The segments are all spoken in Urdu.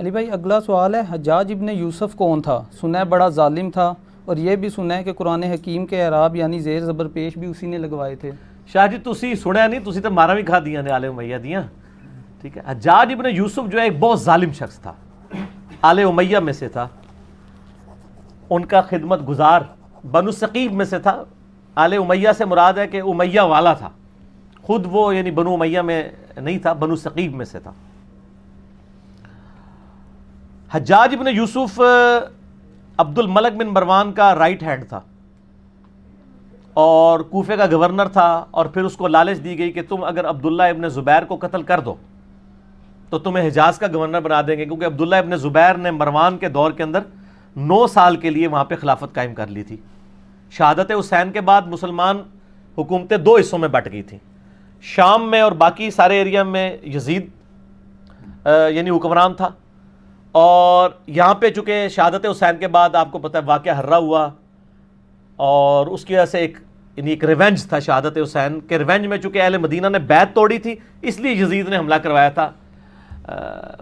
علی بھائی اگلا سوال ہے، حجاج ابن یوسف کون تھا؟ سنا ہے بڑا ظالم تھا، اور یہ بھی سنا ہے کہ قرآن حکیم کے اعراب یعنی زیر زبر پیش بھی اسی نے لگوائے تھے۔ شاہ جی تسی سنیا نہیں، تسی تو مارا بھی کھا دیا نے آل امیہ دیاں، ٹھیک ہے۔ حجاج ابن یوسف جو ہے ایک بہت ظالم شخص تھا، آل امیہ میں سے تھا، ان کا خدمت گزار بنو ثقیف میں سے تھا۔ آل امیہ سے مراد ہے کہ امیہ والا تھا، خود وہ یعنی بنو امیہ میں نہیں تھا، بنو ثقیف میں سے تھا۔ حجاج ابن یوسف عبد الملک بن مروان کا رائٹ ہینڈ تھا اور کوفے کا گورنر تھا، اور پھر اس کو لالچ دی گئی کہ تم اگر عبداللہ ابن زبیر کو قتل کر دو تو تمہیں حجاز کا گورنر بنا دیں گے، کیونکہ عبداللہ ابن زبیر نے مروان کے دور کے اندر 9 سال کے لیے وہاں پہ خلافت قائم کر لی تھی۔ شہادت حسین کے بعد مسلمان حکومتیں 2 حصوں میں بٹ گئی تھیں، شام میں اور باقی سارے ایریا میں یزید یعنی حکمران تھا، اور یہاں پہ چونکہ شہادت حسین کے بعد آپ کو پتہ ہے واقعہ ہررا ہوا، اور اس کی وجہ سے ایک ریونج تھا شہادت حسین کے ریونج میں، چونکہ اہل مدینہ نے بیعت توڑی تھی اس لیے یزید نے حملہ کروایا تھا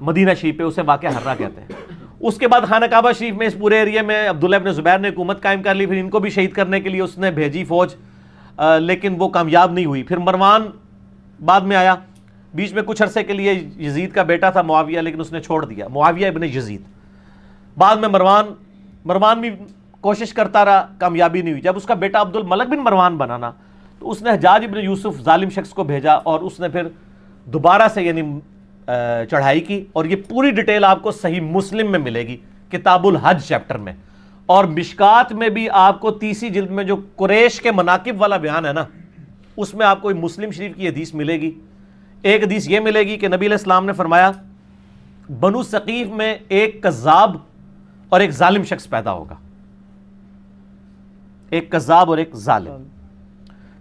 مدینہ شریف پہ، اسے واقعہ ہررا کہتے ہیں۔ اس کے بعد خانہ کعبہ شریف میں اس پورے ایریا میں عبداللہ ابن زبیر نے حکومت قائم کر لی، پھر ان کو بھی شہید کرنے کے لیے اس نے بھیجی فوج، لیکن وہ کامیاب نہیں ہوئی۔ پھر مروان بعد میں آیا، بیچ میں کچھ عرصے کے لیے یزید کا بیٹا تھا معاویہ، لیکن اس نے چھوڑ دیا، معاویہ ابن یزید۔ بعد میں مروان بھی کوشش کرتا رہا، کامیابی نہیں ہوئی۔ جب اس کا بیٹا عبد الملک بن مروان بنا نا تو اس نے حجاج ابن یوسف ظالم شخص کو بھیجا، اور اس نے پھر دوبارہ سے یعنی چڑھائی کی، اور یہ پوری ڈیٹیل آپ کو صحیح مسلم میں ملے گی کتاب الحج چیپٹر میں، اور مشکات میں بھی آپ کو 30 جلد میں جو قریش کے مناقب والا بیان ہے نا، اس میں آپ کو مسلم شریف کی حدیث ملے گی۔ ایک حدیث یہ ملے گی کہ نبی علیہ السلام نے فرمایا بنو ثقیف میں ایک کذاب اور ایک ظالم شخص پیدا ہوگا، ایک کذاب اور ایک ظالم۔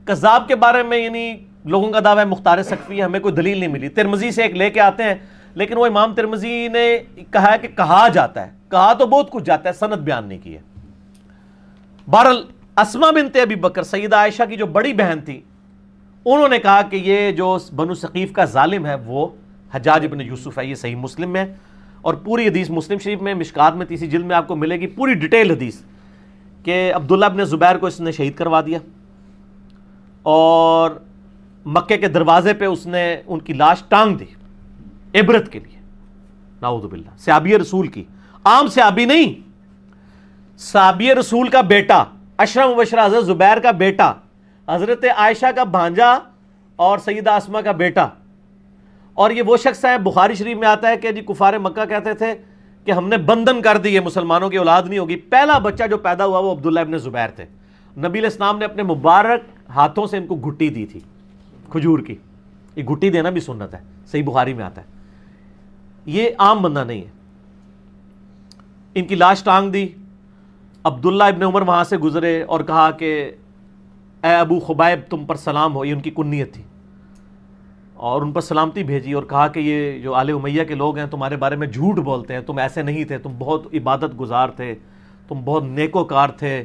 کذاب کے بارے میں یعنی لوگوں کا دعویٰ ہے مختار سقفی، ہمیں کوئی دلیل نہیں ملی، ترمذی سے ایک لے کے آتے ہیں، لیکن وہ امام ترمذی نے کہا ہے کہ کہا جاتا ہے، کہا تو بہت کچھ جاتا ہے، سند بیان نہیں کی ہے۔ بہرحال اسماء بنت ابی بکر سیدہ عائشہ کی جو بڑی بہن تھی، انہوں نے کہا کہ یہ جو بنو ثقیف کا ظالم ہے وہ حجاج ابن یوسف ہے، یہ صحیح مسلم میں، اور پوری حدیث مسلم شریف میں مشکات میں 30 جلد میں آپ کو ملے گی پوری ڈیٹیل حدیث کہ عبداللہ ابن زبیر کو اس نے شہید کروا دیا، اور مکے کے دروازے پہ اس نے ان کی لاش ٹانگ دی عبرت کے لیے، نعوذ باللہ، صحابی رسول کی، عام صحابی نہیں، صحابی رسول کا بیٹا، اشرف مبشرہ حضرت زبیر کا بیٹا، حضرت عائشہ کا بھانجا اور سیدہ اسماء کا بیٹا۔ اور یہ وہ شخص ہے، بخاری شریف میں آتا ہے کہ جی کفار مکہ کہتے تھے کہ ہم نے بندھن کر دی ہے، مسلمانوں کی اولاد نہیں ہوگی۔ پہلا بچہ جو پیدا ہوا وہ عبداللہ ابن زبیر تھے۔ نبی علیہ السلام نے اپنے مبارک ہاتھوں سے ان کو گھٹی دی تھی کھجور کی، یہ گھٹی دینا بھی سنت ہے، صحیح بخاری میں آتا ہے، یہ عام بندہ نہیں ہے۔ ان کی لاش ٹانگ دی، عبداللہ ابن عمر وہاں سے گزرے اور کہا کہ اے ابو خبائب تم پر سلام ہو، یہ ان کی کنیت تھی، اور ان پر سلامتی بھیجی، اور کہا کہ یہ جو آل امیہ کے لوگ ہیں تمہارے بارے میں جھوٹ بولتے ہیں، تم ایسے نہیں تھے، تم بہت عبادت گزار تھے، تم بہت نیکوکار تھے،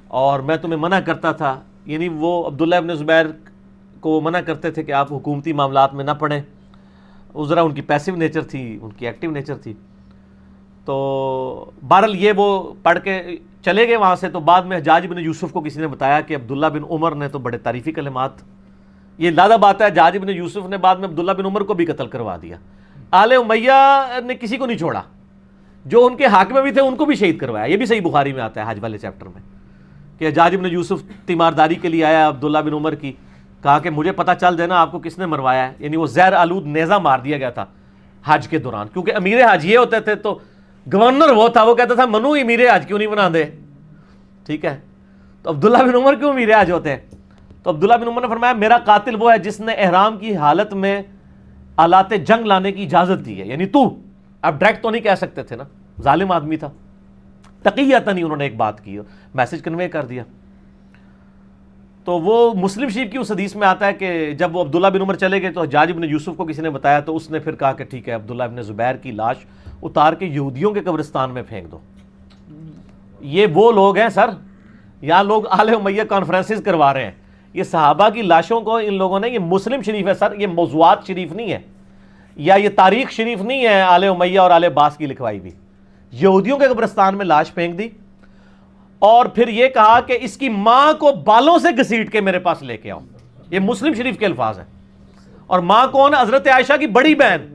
اور میں تمہیں منع کرتا تھا، یعنی وہ عبداللہ ابن زبیر کو منع کرتے تھے کہ آپ حکومتی معاملات میں نہ پڑیں، ذرا ان کی پیسو نیچر تھی، ان کی ایکٹیو نیچر تھی۔ تو بہرحال یہ وہ پڑھ کے چلے گئے وہاں سے، تو بعد میں حجاج بن یوسف کو کسی نے بتایا کہ عبداللہ بن عمر نے تو بڑے تعریفی کلمات، یہ لادہ بات ہے، حجاج بن یوسف نے بعد میں عبداللہ بن عمر کو بھی قتل کروا دیا۔ آل امیہ نے کسی کو نہیں چھوڑا، جو ان کے حاکم بھی تھے ان کو بھی شہید کروایا، یہ بھی صحیح بخاری میں آتا ہے حج والے چیپٹر میں کہ حجاج بن یوسف تیمارداری کے لیے آیا عبداللہ بن عمر کی، کہا کہ مجھے پتہ چل دینا آپ کو کس نے مروایا ہے، یعنی وہ زہر آلود نیزہ مار دیا گیا تھا حج کے دوران، کیونکہ امیر حج یہ ہوتے تھے، تو گورنر وہ تھا، وہ کہتا تھا منو امیر حج کیوں نہیں بنا دے، ٹھیک ہے، تو عبداللہ بن عمر کیوں امیر حج ہوتے ہیں؟ تو عبداللہ بن عمر نے فرمایا میرا قاتل وہ ہے جس نے احرام کی حالت میں آلات جنگ لانے کی اجازت دی ہے، یعنی تو اب ڈائریکٹ تو نہیں کہہ سکتے تھے نا، ظالم آدمی تھا، تقیۃً انہوں نے ایک بات کی، میسج کنوے کر دیا۔ تو وہ مسلم شریف کی اس حدیث میں آتا ہے کہ جب وہ عبداللہ بن عمر چلے گئے تو حجاج بن یوسف کو کسی نے بتایا، تو اس نے پھر کہا کہ ٹھیک ہے عبداللہ بن زبیر کی لاش اتار کے یہودیوں کے قبرستان میں پھینک دو۔ یہ وہ لوگ ہیں سر، یہاں لوگ آل امیہ کانفرنسز کروا رہے ہیں، یہ صحابہ کی لاشوں کو ان لوگوں نے، یہ مسلم شریف ہے سر، یہ موضوعات شریف نہیں ہے، یا یہ تاریخ شریف نہیں ہے آل امیہ اور آل عباس کی لکھوائی بھی. یہودیوں کے قبرستان میں لاش پھینک دی اور پھر یہ کہا کہ اس کی ماں کو بالوں سے گھسیٹ کے میرے پاس لے کے آؤ. یہ مسلم شریف کے الفاظ ہیں. اور ماں کون ہے؟ حضرت عائشہ کی بڑی بہن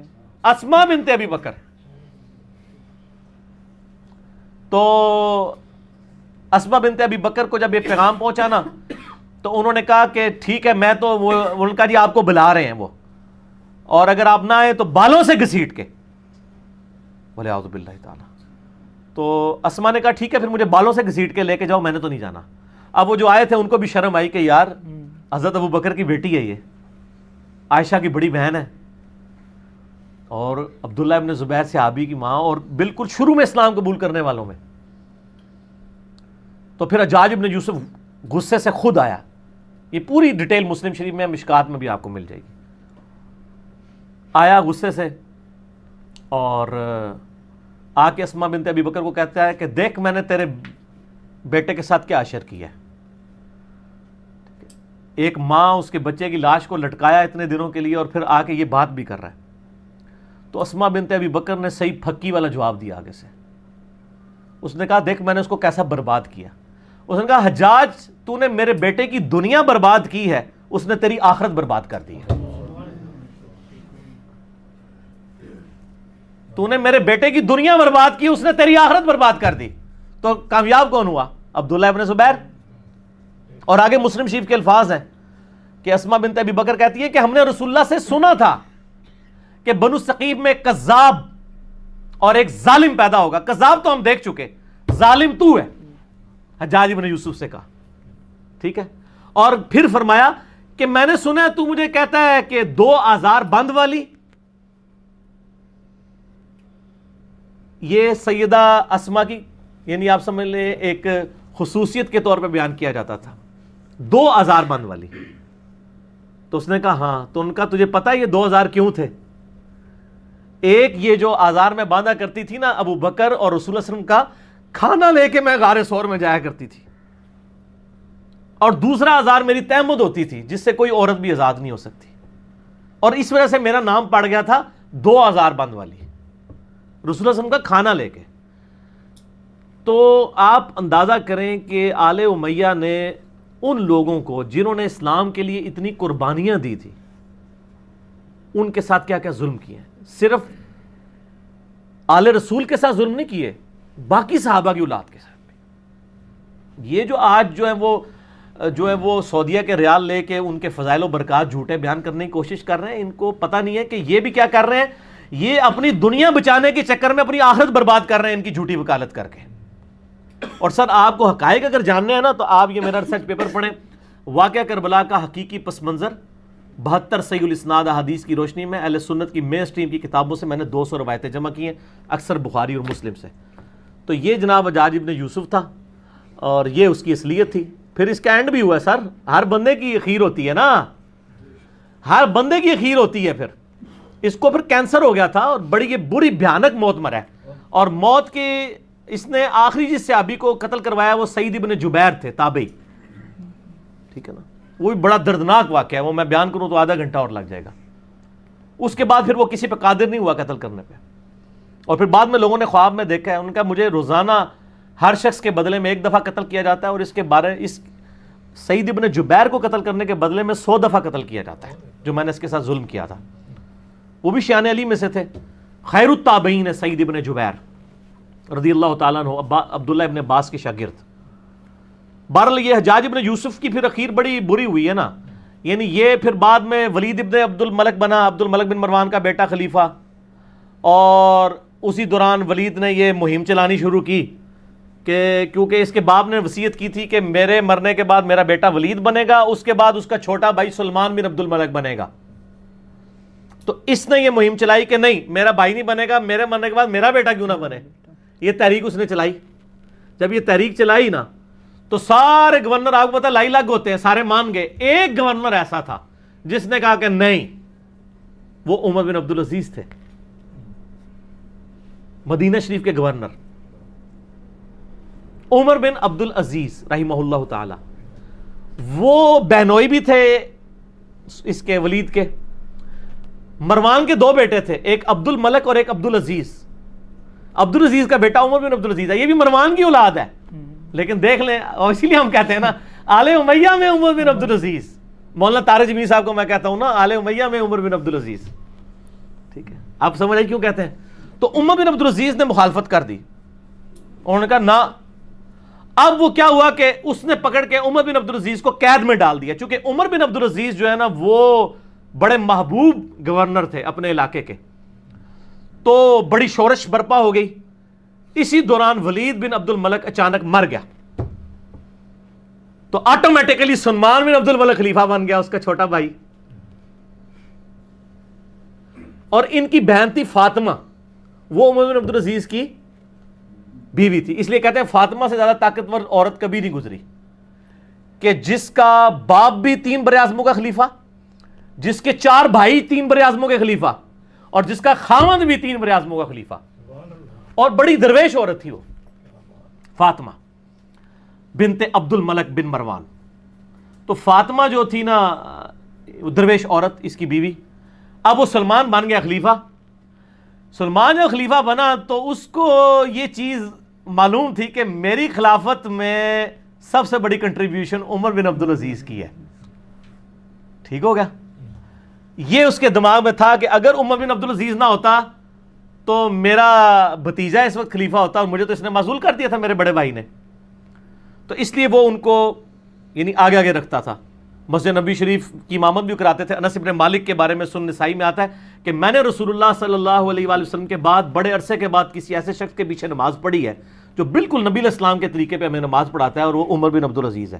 اسماء بنت ابی بکر. تو اسماء بنت ابی بکر کو جب یہ پیغام پہنچا نا تو انہوں نے کہا کہ ٹھیک ہے میں تو ان کا جی آپ کو بلا رہے ہیں وہ, اور اگر آپ نہ آئے تو بالوں سے گھسیٹ کے. بولے اعوذ باللہ تعالی. تو اسماء نے کہا ٹھیک ہے پھر مجھے بالوں سے گھسیٹ کے لے کے جاؤ, میں نے تو نہیں جانا. اب وہ جو آئے تھے ان کو بھی شرم آئی کہ یار حضرت ابو بکر کی بیٹی ہے, یہ عائشہ کی بڑی بہن ہے, اور عبداللہ ابن زبیر صحابی کی ماں, اور بالکل شروع میں اسلام قبول کرنے والوں میں. تو پھر حجاج ابن یوسف غصے سے خود آیا. یہ پوری ڈیٹیل مسلم شریف میں, مشکات میں بھی آپ کو مل جائے گی. آیا غصے سے اور آ کے اسماء بنت ابی بکر کو کہتا ہے کہ دیکھ میں نے تیرے بیٹے کے ساتھ کیا اشر کیا ہے. ایک ماں اس کے بچے کی لاش کو لٹکایا اتنے دنوں کے لیے اور پھر آ کے یہ بات بھی کر رہا ہے. تو اسماء بنت ابی بکر نے صحیح پھکی والا جواب دیا آگے سے. اس نے کہا دیکھ میں نے اس کو کیسا برباد کیا. اس نے کہا حجاج تو نے میرے بیٹے کی دنیا برباد کی ہے, اس نے تیری آخرت برباد کر دی ہے. تو نے میرے بیٹے کی دنیا برباد کی, اس نے تیری آخرت برباد کر دی. تو کامیاب کون ہوا؟ عبداللہ ابن زبیر. اور آگے مسلم شریف کے الفاظ ہیں کہ اسماء بنت ابی بکر کہتی ہے کہ ہم نے رسول اللہ سے سنا تھا کہ بنو ثقیف میں ایک کذاب اور ایک ظالم پیدا ہوگا. کذاب تو ہم دیکھ چکے, ظالم تو ہے. حجاج ابن یوسف سے کہا ٹھیک ہے. اور پھر فرمایا کہ میں نے سنا ہے تو مجھے کہتا ہے کہ 2 آزار بند والی. یہ سیدہ اسماء کی یعنی آپ سمجھ لیں ایک خصوصیت کے طور پہ بیان کیا جاتا تھا, 2 آزار بند والی. تو اس نے کہا ہاں. تو ان کا تجھے پتا یہ 2 آزار کیوں تھے؟ ایک یہ جو آزار میں باندھا کرتی تھی نا ابو بکر اور رسول اللہ صلی اللہ علیہ وسلم کا کھانا لے کے میں غار ثور میں جایا کرتی تھی, اور دوسرا آزار میری تہمت ہوتی تھی جس سے کوئی عورت بھی آزاد نہیں ہو سکتی, اور اس وجہ سے میرا نام پڑ گیا تھا 2 آزار بند والی, رسول اللہ صلی اللہ علیہ وسلم کا کھانا لے کے. تو آپ اندازہ کریں کہ آل امیہ نے ان لوگوں کو جنہوں نے اسلام کے لیے اتنی قربانیاں دی تھی ان کے ساتھ کیا کیا ظلم کیے ہیں. صرف آل رسول کے ساتھ ظلم نہیں کیے, باقی صحابہ کی اولاد کے ساتھ بھی. یہ جو آج جو ہے وہ سعودیہ کے ریال لے کے ان کے فضائل و برکات جھوٹے بیان کرنے کی کوشش کر رہے ہیں, ان کو پتہ نہیں ہے کہ یہ بھی کیا کر رہے ہیں, یہ اپنی دنیا بچانے کے چکر میں اپنی آخرت برباد کر رہے ہیں ان کی جھوٹی وکالت کر کے. اور سر آپ کو حقائق اگر جاننے ہیں نا تو آپ یہ میرا ریسرچ پیپر پڑھیں, واقعہ کربلا کا حقیقی پس منظر 72 صحیح الاسناد احادیث کی روشنی میں. اہل سنت کی مین اسٹریم کی کتابوں سے میں نے 200 روایتیں جمع کی ہیں, اکثر بخاری اور مسلم سے. تو یہ جناب حجاج ابن یوسف تھا اور یہ اس کی اصلیت تھی. پھر اس کا اینڈ بھی ہوا ہے سر, ہر بندے کی اخیر ہوتی ہے نا, ہر بندے کی اخیر ہوتی ہے. پھر اس کو پھر کینسر ہو گیا تھا اور بڑی یہ بری بھیانک موت مرا ہے. اور موت کی اس نے آخری جس صحابی کو قتل کروایا وہ سعید ابن جبیر تھے, تابعی, ٹھیک ہے نا. وہ بھی بڑا دردناک واقعہ ہے, وہ میں بیان کروں تو آدھا گھنٹہ اور لگ جائے گا. اس کے بعد پھر وہ کسی پہ قادر نہیں ہوا قتل کرنے پہ. اور پھر بعد میں لوگوں نے خواب میں دیکھا ہے, ان کا مجھے روزانہ ہر شخص کے بدلے میں 1 دفعہ قتل کیا جاتا ہے, اور اس کے بارے اس سعید ابن جبیر کو قتل کرنے کے بدلے میں 100 دفعہ قتل کیا جاتا ہے جو میں نے اس کے ساتھ ظلم کیا تھا. وہ بھی شیان علی میں سے تھے, خیر التابعین ہے سعید ابن جبیر رضی اللہ تعالیٰ عنہ, عبداللہ ابن عباس کے شاگرد. بہرحال یہ حجاج ابن یوسف کی پھر اخیر بڑی بری ہوئی ہے نا, یعنی یہ پھر بعد میں ولید ابن عبد الملک بنا, عبد الملک بن مروان کا بیٹا خلیفہ, اور اسی دوران ولید نے یہ مہم چلانی شروع کی کہ کیونکہ اس کے باپ نے وصیت کی تھی کہ میرے مرنے کے بعد میرا بیٹا ولید بنے گا, اس کے بعد اس کا چھوٹا بھائی سلمان بن عبد الملک بنے گا. تو اس نے یہ مہم چلائی کہ نہیں میرا بھائی نہیں بنے گا, میرے مرنے کے بعد میرا بیٹا کیوں نہ بنے. یہ تحریک اس نے چلائی. جب یہ تحریک چلائی نا تو سارے گورنر, آپ کو پتا لائی لاگ ہوتے ہیں, سارے مان گئے. ایک گورنر ایسا تھا جس نے کہا کہ نہیں, وہ عمر بن عبد العزیز تھے, مدینہ شریف کے گورنر عمر بن عبد العزیز رحمہ اللہ تعالی. وہ بہنوئی بھی تھے اس کے ولید کے, مروان کے دو بیٹے تھے, ایک عبد الملک اور ایک عبد العزیز. عبد العزیز کا بیٹا عمر بن عبد العزیز ہے, یہ بھی مروان کی اولاد ہے. لیکن دیکھ لیں, اور اسی لیے ہم کہتے ہیں نا آل امیہ میں عمر بن عبد العزیز. مولانا طارق جمیل صاحب کو میں کہتا ہوں نا آل امیہ میں عمر بن عبد العزیز. ٹھیک ہے, آپ سمجھ آئے کیوں کہتے ہیں. تو عمر بن عبد العزیز نے مخالفت کر دی, انہوں نے کہا نہ. اب وہ کیا ہوا کہ اس نے پکڑ کے عمر بن عبد العزیز کو قید میں ڈال دیا, چونکہ عمر بن عبد العزیز جو ہے نا وہ بڑے محبوب گورنر تھے اپنے علاقے کے, تو بڑی شورش برپا ہو گئی. اسی دوران ولید بن عبد الملک اچانک مر گیا, تو آٹومیٹیکلی سلمان بن عبد الملک خلیفہ بن گیا, اس کا چھوٹا بھائی. اور ان کی بہن تھی فاطمہ, وہ عمر بن عبد العزیز کی بیوی تھی. اس لیے کہتے ہیں فاطمہ سے زیادہ طاقتور عورت کبھی نہیں گزری, کہ جس کا باپ بھی 3 براعظموں کا خلیفہ, جس کے 4 بھائی 3 براعظموں کے خلیفہ, اور جس کا خاوند بھی 3 براعظموں کا خلیفہ. اور بڑی درویش عورت تھی وہ فاطمہ بنت عبد الملک بن مروان. تو فاطمہ جو تھی نا درویش عورت, اس کی بیوی. اب وہ سلمان بن گیا خلیفہ. سلمان جو خلیفہ بنا تو اس کو یہ چیز معلوم تھی کہ میری خلافت میں سب سے بڑی کنٹریبیوشن عمر بن عبد العزیز کی ہے. ٹھیک ہو گیا. یہ اس کے دماغ میں تھا کہ اگر عمر بن عبد العزیز نہ ہوتا تو میرا بھتیجا اس وقت خلیفہ ہوتا, اور مجھے تو اس نے معزول کر دیا تھا میرے بڑے بھائی نے. تو اس لیے وہ ان کو یعنی آگے آگے رکھتا تھا. مسجد نبی شریف کی امامت بھی کراتے تھے. انس بن مالک کے بارے میں سنن نسائی میں آتا ہے کہ میں نے رسول اللہ صلی اللہ علیہ وآلہ وسلم کے بعد بڑے عرصے کے بعد کسی ایسے شخص کے پیچھے نماز پڑھی ہے جو بالکل نبی علیہ السلام کے طریقے پہ ہمیں نماز پڑھاتا ہے, اور وہ عمر بن عبد العزیز ہے.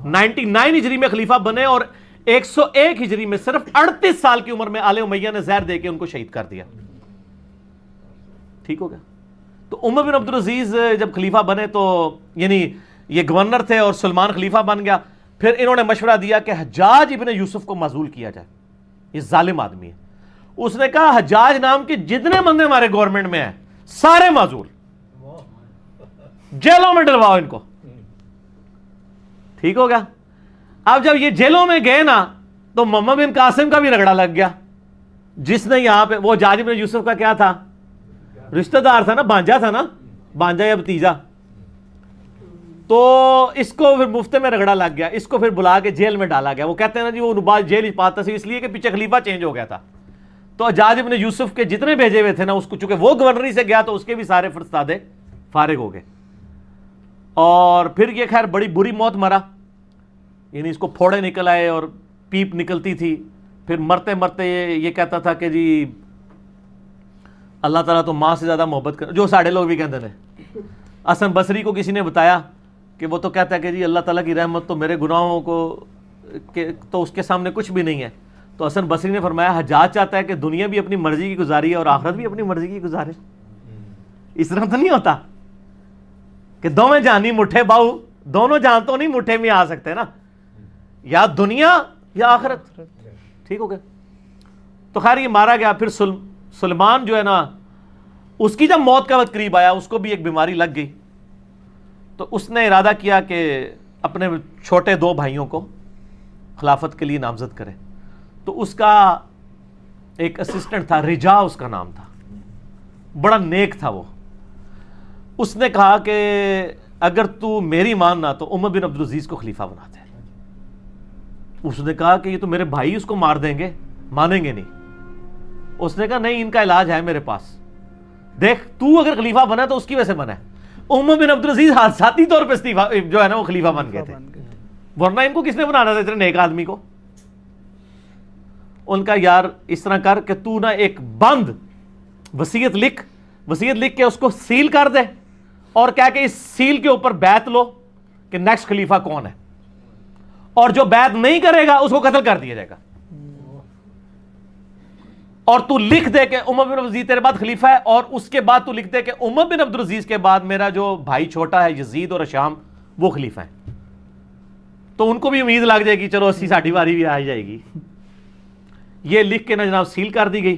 99 ہجری میں خلیفہ بنے, اور 101 ہجری میں صرف 38 سال کی عمر میں آل امیہ نے زہر دے کے ان کو شہید کر دیا. ٹھیک ہو گیا. تو عمر بن عبد العزیز جب خلیفہ بنے تو یعنی یہ گورنر تھے اور سلمان خلیفہ بن گیا. پھر انہوں نے مشورہ دیا کہ حجاج ابن یوسف کو معزول کیا جائے, یہ ظالم آدمی ہے. اس نے کہا حجاج نام کے جتنے بندے ہمارے گورنمنٹ میں ہیں سارے معزول, جیلوں میں ڈلواؤ ان کو. ٹھیک ہو گیا. اب جب یہ جیلوں میں گئے نا تو محمد بن قاسم کا بھی رگڑا لگ گیا, جس نے یہاں پہ, وہ حجاج ابن یوسف کا کیا تھا, رشتہ دار تھا نا, بانجا تھا نا, بانجا یا بھتیجا. تو اس کو پھر مفتے میں رگڑا لگ گیا, اس کو پھر بلا کے جیل میں ڈالا گیا. وہ کہتے ہیں نا جی وہ نباز جیل ہی پاتا سی, اس لیے کہ پیچھے خلیفہ چینج ہو گیا تھا. تو حجاج ابن یوسف کے جتنے بھیجے ہوئے تھے نا, اس کو چونکہ وہ گورنری سے گیا تو اس کے بھی سارے فرستادے فارغ ہو گئے. اور پھر یہ خیر بڑی بری موت مرا, یعنی اس کو پھوڑے نکل آئے اور پیپ نکلتی تھی. پھر مرتے مرتے یہ کہتا تھا کہ جی اللہ تعالیٰ تو ماں سے زیادہ محبت کر, جو ساڑھے لوگ بھی کہتے ہیں. حسن بصری کو کسی نے بتایا کہ وہ تو کہتا ہے کہ جی اللہ تعالیٰ کی رحمت تو میرے گناہوں کو تو اس کے سامنے کچھ بھی نہیں ہے. تو حسن بصری نے فرمایا حجاج چاہتا ہے کہ دنیا بھی اپنی مرضی کی گزاری ہے اور آخرت بھی اپنی مرضی کی گزارے. اس طرح تو نہیں ہوتا کہ دونوں جانی مٹھے باؤ, دونوں جان تو نہیں مٹھے میں آ سکتے نا, یا دنیا یا آخرت. ٹھیک ہو گیا. تو خیر یہ مارا گیا. پھر سلمان جو ہے نا, اس کی جب موت کا وقت قریب آیا اس کو بھی ایک بیماری لگ گئی. تو اس نے ارادہ کیا کہ اپنے چھوٹے 2 بھائیوں کو خلافت کے لیے نامزد کرے. تو اس کا ایک اسسٹنٹ تھا, رجا اس کا نام تھا, بڑا نیک تھا وہ. اس نے کہا کہ اگر تو میری ماننا تو عمر بن عبد العزیز کو خلیفہ بنا دے. اس نے کہا کہ یہ تو میرے بھائی اس کو مار دیں گے, مانیں گے نہیں. اس نے کہا نہیں, ان کا علاج ہے میرے پاس, دیکھ تو اگر خلیفہ بنا تو اس کی وجہ سے بنا ہے. عمر بن عبد العزیز حادثاتی طور پہ جو ہے نا وہ خلیفہ بن گئے تھے, ورنہ ان کو کس نے بنانا تھا اتنے نیک آدمی کو. ان کا یار اس طرح کر کہ تو نا ایک بند وصیت لکھ کے اس کو سیل کر دے, اور کہہ کہ اس سیل کے اوپر بیعت لو کہ نیکسٹ خلیفہ کون ہے, اور جو بیعت نہیں کرے گا اس کو قتل کر دیا جائے گا. اور تو لکھ دے کہ عمر بن عبد العزیز تیرے بعد خلیفہ ہے, اور اس کے بعد تو لکھ دے کہ عمر بن عبد العزیز کے بعد میرا جو بھائی چھوٹا ہے یزید اور اشام وہ خلیفہ ہے. تو ان کو بھی امید لگ جائے گی چلو 80-60 باری بھی آ جائے گی. یہ لکھ کے نا جناب سیل کر دی گئی.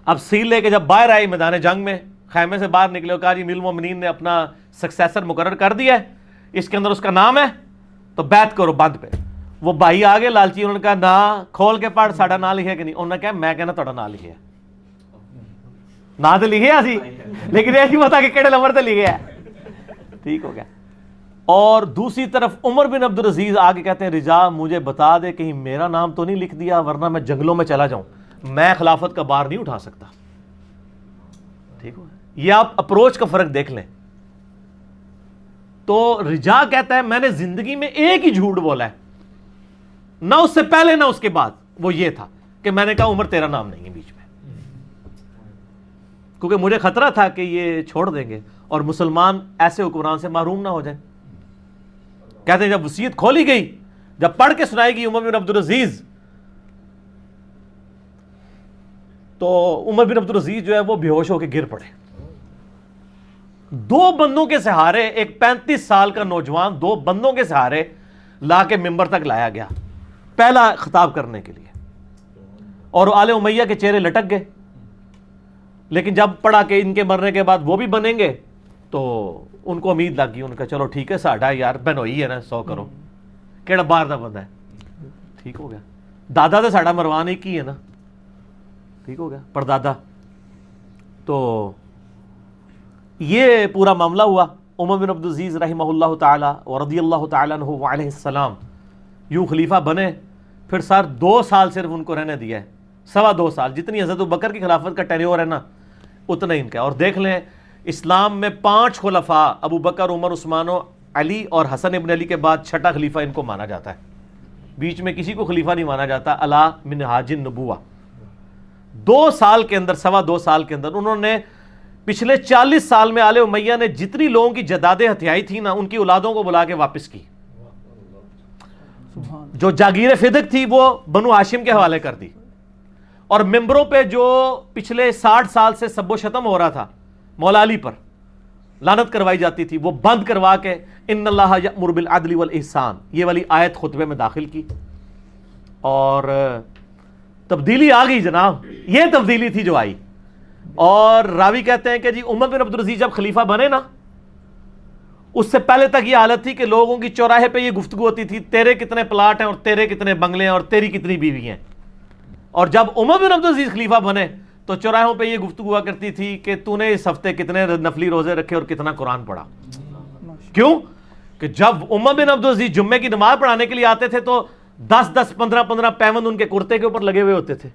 اب سیل لے کے جب باہر آئی میدان جنگ میں, خیمے سے باہر نکلے اور کہا جی امیر المومنین نے اپنا سکسیسر مقرر کر دیا ہے, اس کے اندر اس کا نام ہے, تو بیعت کرو بند پہ. وہ بھائی آگے لالچی, انہوں نے کہا نہ کھول کے پڑھ ساڈا نام لکھے کہ نہیں, انہوں نے کہا میں کہنا تہاڈا نام لکھیا نہ تو لکھے سی لیکن یہ نہیں پتا کہ کہڑے نمبر تے لکھے ہے. ٹھیک ہو گیا. اور دوسری طرف عمر بن عبد العزیز آگے کہتے ہیں رجا مجھے بتا دے کہیں میرا نام تو نہیں لکھ دیا ورنہ میں جنگلوں میں چلا جاؤں, میں خلافت کا بار نہیں اٹھا سکتا. ٹھیک ہو گیا. یہ آپ اپروچ کا فرق دیکھ لیں. تو رجا کہتا ہے میں نے زندگی میں ایک ہی جھوٹ بولا ہے, نہ اس سے پہلے نہ اس کے بعد, وہ یہ تھا کہ میں نے کہا عمر تیرا نام نہیں ہے بیچ میں, کیونکہ مجھے خطرہ تھا کہ یہ چھوڑ دیں گے اور مسلمان ایسے حکمران سے محروم نہ ہو جائیں. کہتے ہیں جب وصیت کھولی گئی, جب پڑھ کے سنائی گئی عمر بن عبد العزیز, تو عمر بن عبد العزیز جو ہے وہ بے ہوش ہو کے گر پڑے. دو بندوں کے سہارے, ایک 35 سال کا نوجوان 2 بندوں کے سہارے لا کے ممبر تک لایا گیا پہلا خطاب کرنے کے لیے, اور آل امیہ کے چہرے لٹک گئے. لیکن جب پڑھا کہ ان کے مرنے کے بعد وہ بھی بنیں گے تو ان کو امید لگ گئی, ان کا چلو ٹھیک ہے ساڈا یار بہنوئی ہے نا 100 کرو کیڑا باہر دا بندہ ہے. ٹھیک ہو گیا. دادا تو ساڈا مروان ایک ہی ہے نا. ٹھیک ہو گیا, پردادا. تو یہ پورا معاملہ ہوا. عمر بن عبد العزیز رحمہ اللہ تعالی ورضی اللہ تعالی عنہ وعلیہ السلام یوں خلیفہ بنے. پھر سر 2 سال صرف ان کو رہنے دیا ہے, 2.25 سال, جتنی حضرت ابوبکر کی خلافت کا ٹینیور ہے نا اتنا ہی ان کا. اور دیکھ لیں اسلام میں 5 خلفاء ابو بکر, عمر, عثمان و علی اور حسن ابن علی کے بعد چھٹا خلیفہ ان کو مانا جاتا ہے. بیچ میں کسی کو خلیفہ نہیں مانا جاتا. الا من حاج النبوہ. 2 سال کے اندر, 2.25 سال کے اندر انہوں نے پچھلے 40 سال میں آل امیہ نے جتنی لوگوں کی جدادیں ہتھیائی تھی نا ان کی اولادوں کو بلا کے واپس کی. جو جاگیر فدق تھی وہ بنو ہاشم کے حوالے کر دی, اور ممبروں پہ جو پچھلے 60 سال سے سب و شتم ہو رہا تھا مولا علی پر, لعنت کروائی جاتی تھی, وہ بند کروا کے ان اللہ یأمر بالعدل والاحسان یہ والی آیت خطبے میں داخل کی. اور تبدیلی آ گئی جناب, یہ تبدیلی تھی جو آئی. اور راوی کہتے ہیں کہ جی عمر بن عبد العزیز جب خلیفہ بنے نا اس سے پہلے تک یہ حالت تھی کہ لوگوں کی چوراہے پہ یہ گفتگو ہوتی تھی تیرے کتنے پلاٹ ہیں اور تیرے کتنے بنگلے ہیں اور تیری کتنی بیوی ہیں. اور جب عمر بن عبد العزیز خلیفہ بنے تو چوراہوں پہ یہ گفتگو ہوا کرتی تھی کہ تو نے اس ہفتے کتنے نفلی روزے رکھے اور کتنا قرآن پڑھا. کیوں کہ جب عمر بن عبد العزیز جمعے کی نماز پڑھانے کے لیے آتے تھے تو 10 15 پیوند ان کے کرتے کے اوپر لگے ہوئے ہوتے تھے.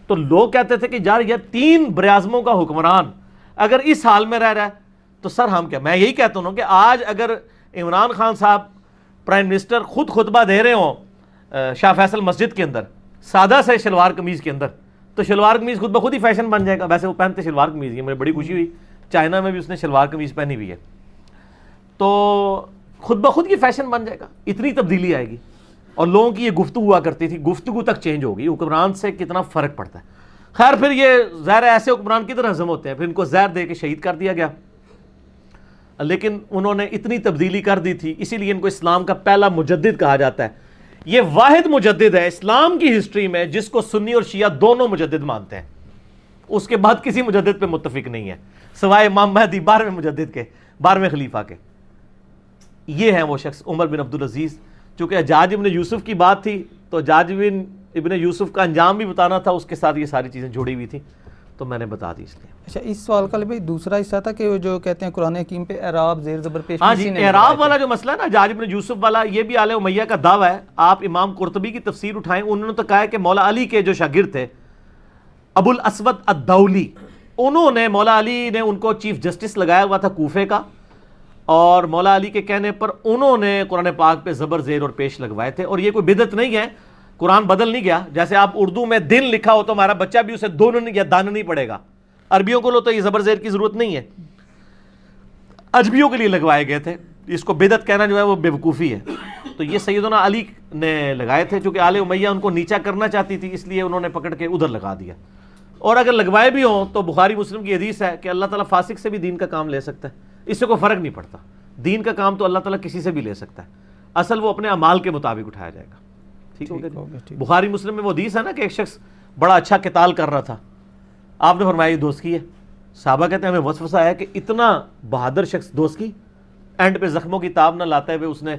تو لوگ کہتے تھے کہ یار یہ 3 براعظموں کا حکمران اگر اس حال میں رہ رہا ہے تو سر ہم کیا. میں یہی کہتا ہوں کہ آج اگر عمران خان صاحب پرائم منسٹر خود خطبہ دے رہے ہوں شاہ فیصل مسجد کے اندر سادہ سے شلوار قمیض کے اندر, تو شلوار قمیض خود بخود ہی فیشن بن جائے گا. ویسے وہ پہنتے شلوار قمیض, مجھے بڑی خوشی ہوئی چائنا میں بھی اس نے شلوار قمیض پہنی ہوئی ہے, تو خود بخود کی فیشن بن جائے گا. اتنی تبدیلی آئے گی. اور لوگوں کی یہ گفتگو ہوا کرتی تھی, گفتگو تک چینج ہوگی. حکمران سے کتنا فرق پڑتا ہے. خیر پھر یہ ظاہر ایسے حکمران کدھر ہضم ہوتے ہیں, پھر ان کو زہر دے کے شہید کر دیا گیا. لیکن انہوں نے اتنی تبدیلی کر دی تھی, اسی لیے ان کو اسلام کا پہلا مجدد کہا جاتا ہے. یہ واحد مجدد ہے اسلام کی ہسٹری میں جس کو سنی اور شیعہ دونوں مجدد مانتے ہیں. اس کے بعد کسی مجدد پہ متفق نہیں ہے سوائے امام مہدی 12ویں مجدد کے, 12ویں خلیفہ کے. یہ ہیں وہ شخص عمر بن عبد العزیز. چونکہ حجاج ابن یوسف کی بات تھی تو حجاج ابن یوسف کا انجام بھی بتانا تھا, اس کے ساتھ یہ ساری چیزیں جڑی ہوئی تھیں تو میں نے بتا دی اس لیے. اچھا اس سوال کا بھائی دوسرا حصہ تھا کہ جو کہتے ہیں قرآن حکیم پہ اعراب زیر زبر پیش. ہاں جی, اعراب والا جو مسئلہ ہے نا حجاج ابن یوسف والا, یہ بھی آل امیہ کا دعویٰ ہے. آپ امام قرطبی کی تفسیر اٹھائیں, انہوں نے تو کہا ہے کہ مولا علی کے جو شاگرد تھے ابو الاسود الدولی, انہوں نے مولا علی نے ان کو چیف جسٹس لگایا ہوا تھا کوفے کا, اور مولا علی کے کہنے پر انہوں نے قرآن پاک پہ زبر زیر اور پیش لگوائے تھے. اور یہ کوئی بدعت نہیں ہے, قرآن بدل نہیں گیا. جیسے آپ اردو میں دن لکھا ہو تو ہمارا بچہ بھی اسے دون یا دان نہیں پڑھے گا. عربیوں کو تو یہ زبر زیر کی ضرورت نہیں ہے, اجمیوں کے لیے لگوائے گئے تھے. اس کو بدعت کہنا جو ہے وہ بے وقوفی ہے. تو یہ سیدنا علی نے لگائے تھے, چونکہ آل امیہ ان کو نیچا کرنا چاہتی تھی, اس لیے انہوں نے پکڑ کے ادھر لگا دیا. اور اگر لگوائے بھی ہوں تو بخاری مسلم کی حدیث ہے کہ اللہ تعالیٰ فاسق سے بھی دین کا کام لے سکتا ہے, اس سے کوئی فرق نہیں پڑتا. دین کا کام تو اللہ تعالیٰ کسی سے بھی لے سکتا ہے, اصل وہ اپنے اعمال کے مطابق اٹھایا جائے گا. ٹھیک ہو گیا. بخاری مسلم میں وہ حدیث ہے نا کہ ایک شخص بڑا اچھا قتال کر رہا تھا, آپ نے فرمایا دوست کی ہے. صحابہ کہتے ہیں ہمیں وسوسہ ہے کہ اتنا بہادر شخص دوست کی, اینڈ پہ زخموں کی تاب نہ لاتے ہوئے اس نے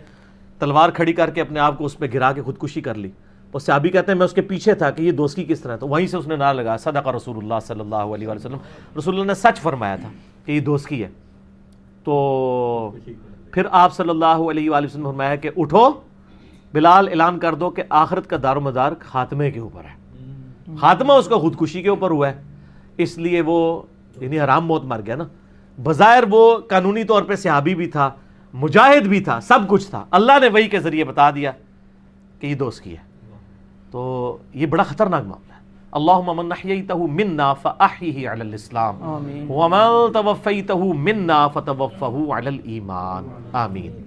تلوار کھڑی کر کے اپنے آپ کو اس پہ گرا کے خودکشی کر لی. وہ صحابی کہتے ہیں میں اس کے پیچھے تھا کہ یہ دوستی کس طرح, تو وہیں سے اس نے نعرہ لگایا صدق رسول اللہ صلی اللہ علیہ وسلم, رسول اللہ نے سچ فرمایا تھا کہ یہ دوستی ہے. تو پھر آپ صلی اللہ علیہ وآلہ وسلم نے فرمایا کہ اٹھو بلال, اعلان کر دو کہ آخرت کا دار و مدار خاتمے کے اوپر ہے. خاتمہ اس کا خودکشی کے اوپر ہوا ہے, اس لیے وہ یعنی حرام موت مر گیا نا. بظاہر وہ قانونی طور پہ صحابی بھی تھا, مجاہد بھی تھا, سب کچھ تھا, اللہ نے وحی کے ذریعے بتا دیا کہ یہ دوست کی ہے. تو یہ بڑا خطرناک معاملہ ہے. اللہم من احییتہ منا فاحیہ علی الاسلام ومن توفیتہ منا فتوفہ علی الایمان, آمین.